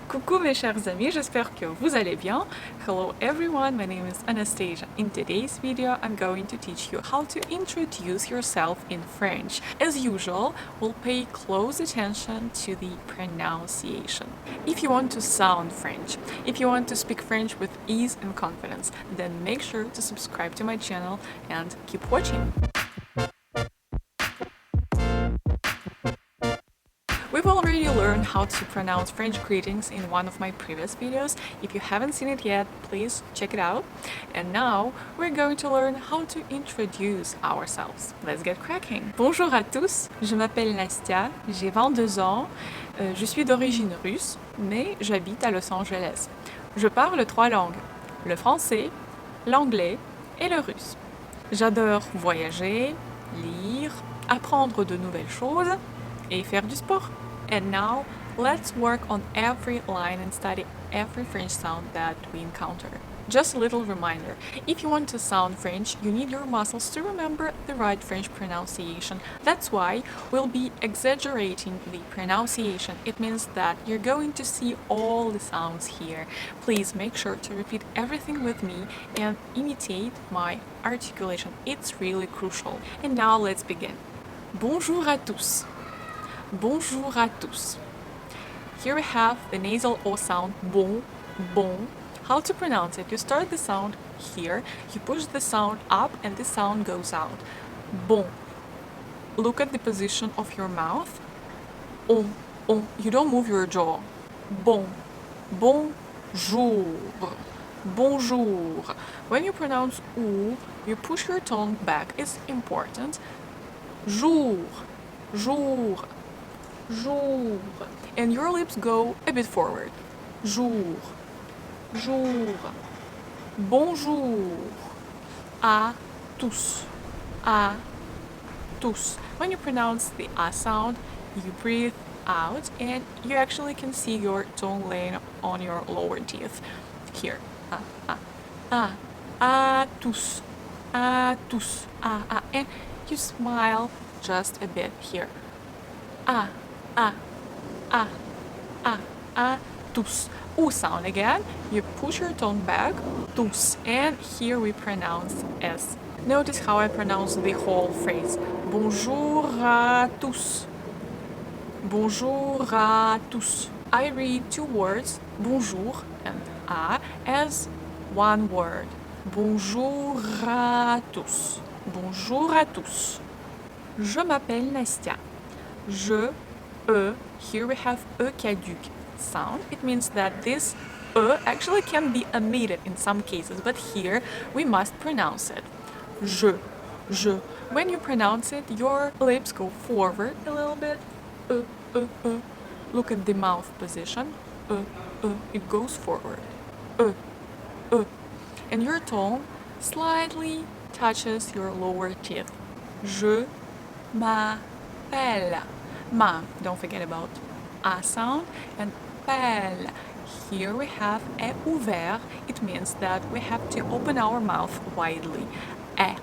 Coucou mes chers amis, j'espère que vous allez bien. Hello everyone, my name is Anastasia. In today's video, I'm going to teach you how to introduce yourself in French. As usual, we'll pay close attention to the pronunciation. If you want to sound French, if you want to speak French with ease and confidence, then make sure to subscribe to my channel and keep watching. We've already learned how to pronounce French greetings in one of my previous videos. If you haven't seen it yet, please check it out. And now we're going to learn how to introduce ourselves. Let's get cracking. Bonjour à tous, je m'appelle Nastia, j'ai 22 ans, je suis d'origine russe, mais j'habite à Los Angeles. Je parle 3 langues, le français, l'anglais et le russe. J'adore voyager, lire, apprendre de nouvelles choses et faire du sport. And now, let's work on every line and study every French sound that we encounter. Just a little reminder, if you want to sound French, you need your muscles to remember the right French pronunciation. That's why we'll be exaggerating the pronunciation. It means that you're going to see all the sounds here. Please make sure to repeat everything with me and imitate my articulation. It's really crucial. And now let's begin. Bonjour à tous. Bonjour à tous. Here we have the nasal O sound, bon, bon. How to pronounce it? You start the sound here, you push the sound up and the sound goes out. Bon. Look at the position of your mouth. On, on. You don't move your jaw. Bon. Bonjour. Bonjour. When you pronounce ou, you push your tongue back. It's important. Jour. Jour. Jour. And your lips go a bit forward. Jour. Jour. Bonjour. À tous. À tous. When you pronounce the A sound, you breathe out and you actually can see your tongue laying on your lower teeth. Here. À tous. À tous. And you smile just a bit here. Tous. U sound again. You push your tongue back. Tous. And here we pronounce S. Notice how I pronounce the whole phrase. Bonjour à tous. Bonjour à tous. I read two words, bonjour and à, as one word. Bonjour à tous. Bonjour à tous. Je m'appelle Nastia. Je, here we have caduc sound. It means that this actually can be omitted in some cases, but here we must pronounce it. Je. When you pronounce it, your lips go forward a little bit. Look at the mouth position. It goes forward. And your tongue slightly touches your lower teeth. Je m'appelle. Ma, don't forget about A sound, and pelle. Here we have est ouvert. It means that we have to open our mouth widely. Est.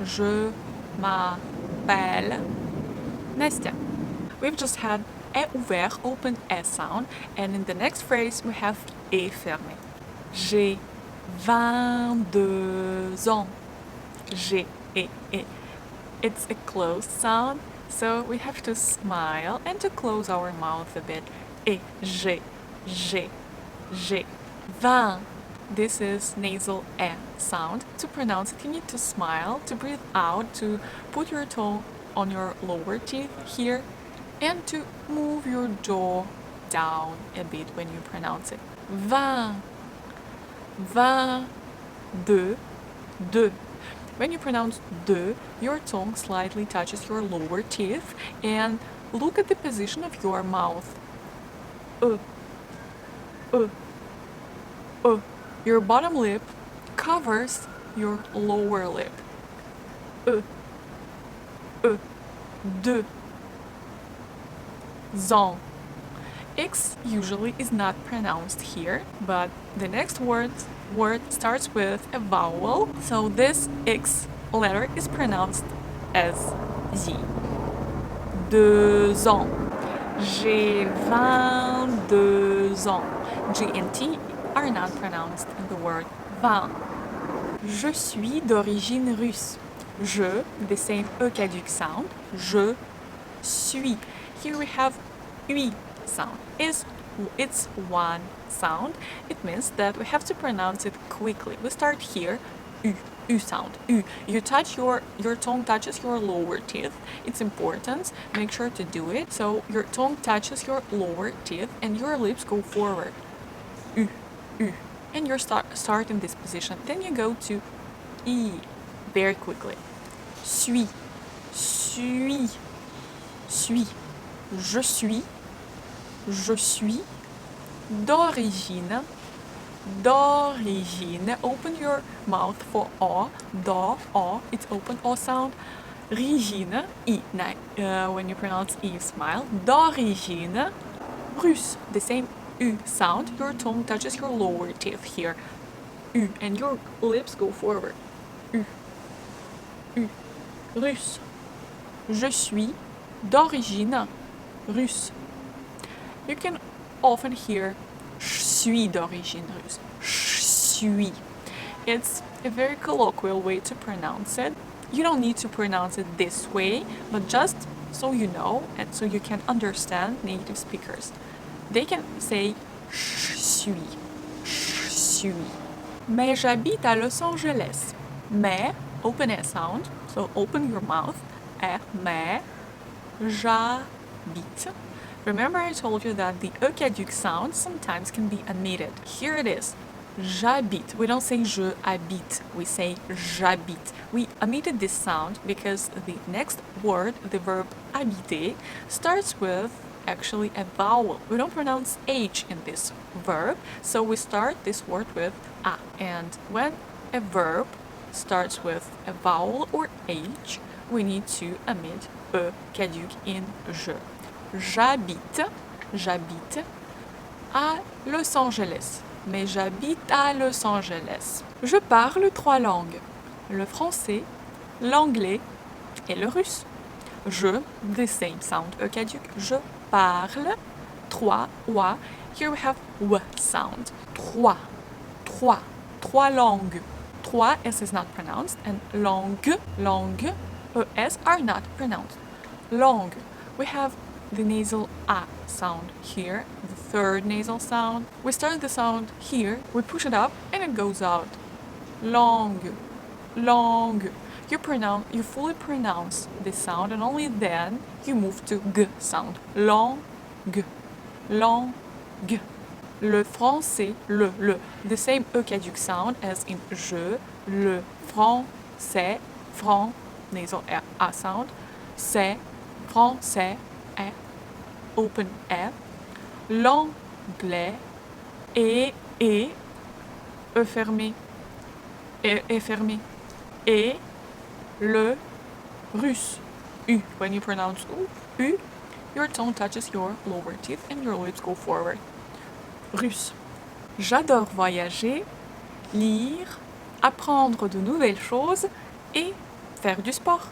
Je m'appelle Nastia. We've just had est ouvert, open S sound, and in the next phrase we have est fermé. J'ai 22 ans. J'ai. It's a closed sound, so we have to smile and to close our mouth a bit. Et j'ai. 20. This is nasal E sound. To pronounce it, you need to smile, to breathe out, to put your tongue on your lower teeth here, and to move your jaw down a bit when you pronounce it. 20. 22. When you pronounce de, your tongue slightly touches your lower teeth, and look at the position of your mouth. Your bottom lip covers your lower lip. De. Zon. X usually is not pronounced here, but the next word starts with a vowel, so this X letter is pronounced as Z. 2 ans. J'ai 22 ans. G and T are not pronounced in the word vin. Je suis d'origine russe. Je, the same E caduc sound. Je suis. Here we have ui sound. It's one sound. It means that we have to pronounce it quickly. We start here, U sound, U. You touch your tongue touches your lower teeth. It's important. Make sure to do it. So your tongue touches your lower teeth and your lips go forward. U, U. And you start in this position. Then you go to I very quickly. Suis, suis, suis. Je suis d'origine. Open your mouth for O. Do, O. It's open O sound. Rigine, I. When you pronounce I, you smile. D'origine russe. The same U sound. Your tongue touches your lower teeth here. U. And your lips go forward. U. U. Russe. Je suis d'origine russe. You can often hear je suis d'origine russe. Je suis. It's a very colloquial way to pronounce it. You don't need to pronounce it this way, but just so you know and so you can understand native speakers. They can say je suis. Je suis. Mais j'habite à Los Angeles. Mais, open a sound, so open your mouth. Mais j'habite. Remember I told you that the E caduc sound sometimes can be omitted. Here it is. J'habite. We don't say je habite. We say j'habite. We omitted this sound because the next word, the verb habiter, starts with actually a vowel. We don't pronounce H in this verb, so we start this word with A. And when a verb starts with a vowel or H, we need to omit E caduc in je. J'habite à Los Angeles. Mais j'habite à Los Angeles. Je parle 3 langues. Le français, l'anglais et le russe. Je, the same sound, E caduc. Je parle 3 wa. Here we have w sound. 3 langues. 3 S is not pronounced and langue, ES are not pronounced. Langue. We have the nasal A sound here, the third nasal sound. We start the sound here, we push it up, and it goes out. Langue. You fully pronounce this sound, and only then you move to G sound. Langue. Le français, le. The same E caduc sound as in je, le français, nasal A sound, c'est, français, open E, l'anglais et E fermé, et le russe, U. When you pronounce U, your tongue touches your lower teeth and your lips go forward. Russe. J'adore voyager, lire, apprendre de nouvelles choses et faire du sport.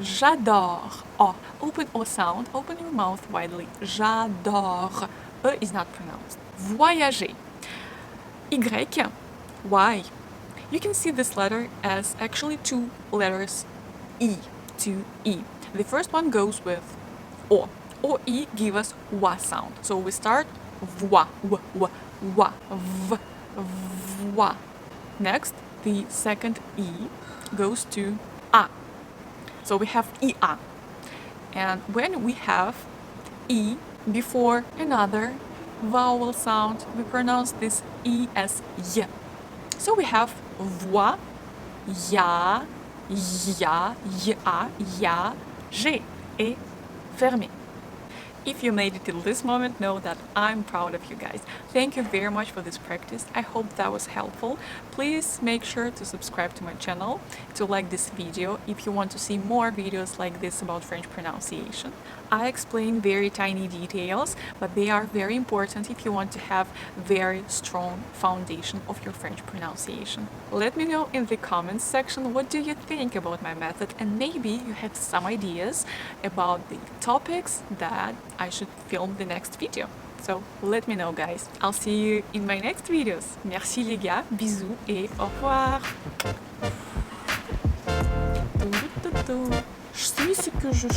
J'adore. O. Open O sound. Open your mouth widely. J'adore. E is not pronounced. Voyager. Y. You can see this letter as actually 2 letters E. 2E. The first one goes with O. O-E give us wa sound. So we start voix, voix. Next, the second E goes to A. So we have I-A. And when we have E before another vowel sound, we pronounce this E as Y. So we have voix, ya, j'ai, et fermé. If you made it till this moment, know that I'm proud of you guys. Thank you very much for this practice. I hope that was helpful. Please make sure to subscribe to my channel, to like this video if you want to see more videos like this about French pronunciation. I explain very tiny details, but they are very important if you want to have very strong foundation of your French pronunciation. Let me know in the comments section what do you think about my method, and maybe you have some ideas about the topics that I should film the next video. So let me know, guys. I'll see you in my next videos. Merci les gars, bisous et au revoir. Je sais, c'est que je...